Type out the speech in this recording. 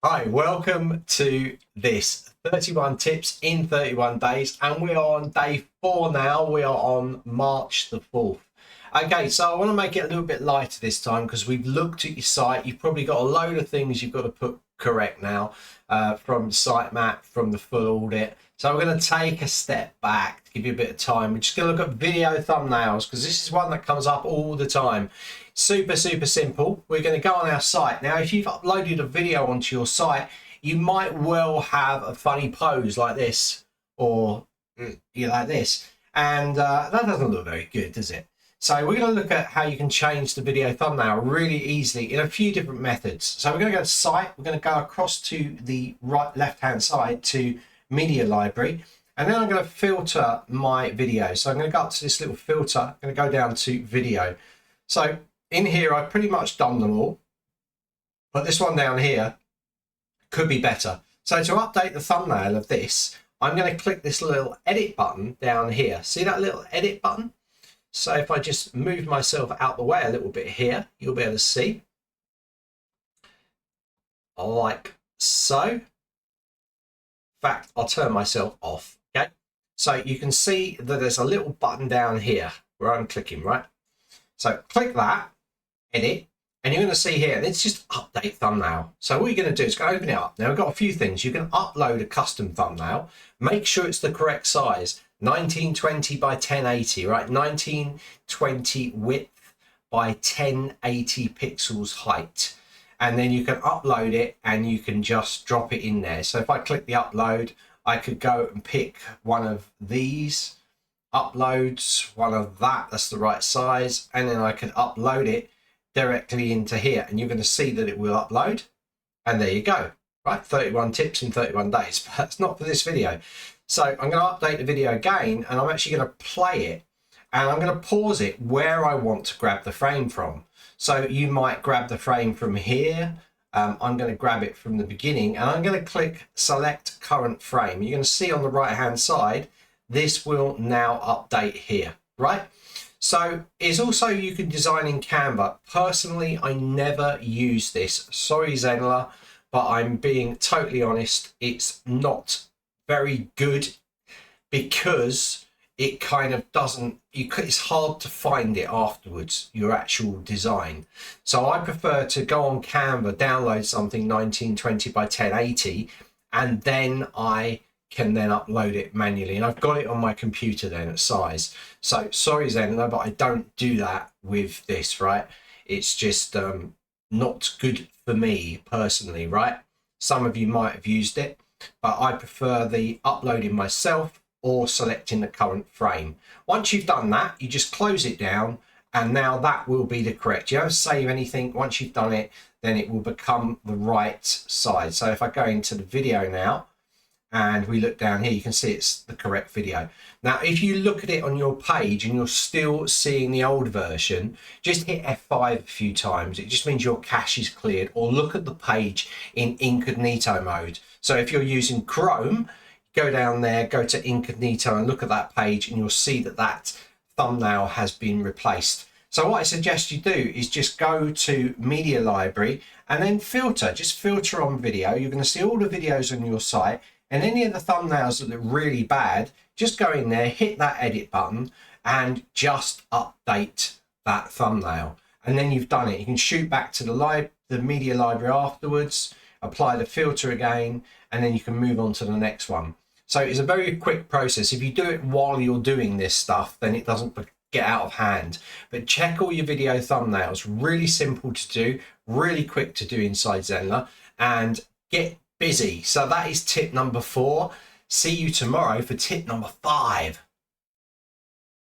Hi, welcome to this 31 tips in 31 days, and we're on day 4 now. We are on March the 4th. Okay, so I want to make it a little bit lighter this time because we've looked at your site. You've probably got a load of things you've got to put correct now from the sitemap, from the full audit. So we're going to take a step back to give you a bit of time. We're just going to look at video thumbnails because this is one that comes up all the time. Super simple. We're going to go on our site. Now, if you've uploaded a video onto your site, you might well have a funny pose like this or like this. And that doesn't look very good, does it? So we're going to look at how you can change the video thumbnail really easily in a few different methods. So we're going to go to site. We're going to go across to the left-hand side to media library. And then I'm going to filter my video. So I'm going to go up to this little filter. I'm going to go down to video. So in here, I've pretty much done them all, but this one down here could be better. So to update the thumbnail of this, I'm going to click this little edit button down here. See that little edit button? So if I just move myself out the way a little bit here, you'll be able to see like so. In fact, I'll turn myself off. Okay. So you can see that there's a little button down here where I'm clicking, right? So click that. Edit, and you're going to see here, and it's just update thumbnail. So what you're going to do is go open it up. Now we've got a few things. You can upload a custom thumbnail, make sure it's the correct size, 1920 by 1080, right? 1920 width by 1080 pixels height. And then you can upload it and you can just drop it in there. So if I click the upload, I could go and pick one of these uploads, one of that's the right size, and then I could upload it directly into here, and you're going to see that it will upload, and there you go, right? 31 tips in 31 days, but that's not for this video. So I'm going to update the video again, and I'm actually going to play it, and I'm going to pause it where I want to grab the frame from. So you might grab the frame from here. I'm going to grab it from the beginning, and I'm going to click select current frame. You're going to see on the right hand side, this will now update here, right? So it's also, you can design in Canva. Personally, I never use this. Sorry, Zenler, but I'm being totally honest. It's not very good because it kind of doesn't, it's hard to find it afterwards, your actual design. So I prefer to go on Canva, download something 1920 by 1080, and then I can then upload it manually, and I've got it on my computer then at size. So sorry, Zenler, but I don't do that with this, right? It's just not good for me personally, right? Some of you might have used it, but I prefer the uploading myself or selecting the current frame. Once you've done that, you just close it down, and now that will be the correct. You don't save anything. Once you've done it, then it will become the right size. So if I go into the video now, and we look down here, you can see it's the correct video. Now, if you look at it on your page and you're still seeing the old version, just hit F5 a few times. It just means your cache is cleared, or look at the page in incognito mode. So if you're using Chrome, go down there, go to incognito and look at that page, and you'll see that that thumbnail has been replaced. So what I suggest you do is just go to media library and then filter, just filter on video. You're going to see all the videos on your site. And any of the thumbnails that look really bad, just go in there, hit that edit button, and just update that thumbnail. And then you've done it. You can shoot back to the media library afterwards, apply the filter again, and then you can move on to the next one. So it's a very quick process. If you do it while you're doing this stuff, then it doesn't get out of hand. But check all your video thumbnails. Really simple to do, really quick to do inside Zenler, and get busy. So that is tip number 4. See you tomorrow for tip number 5.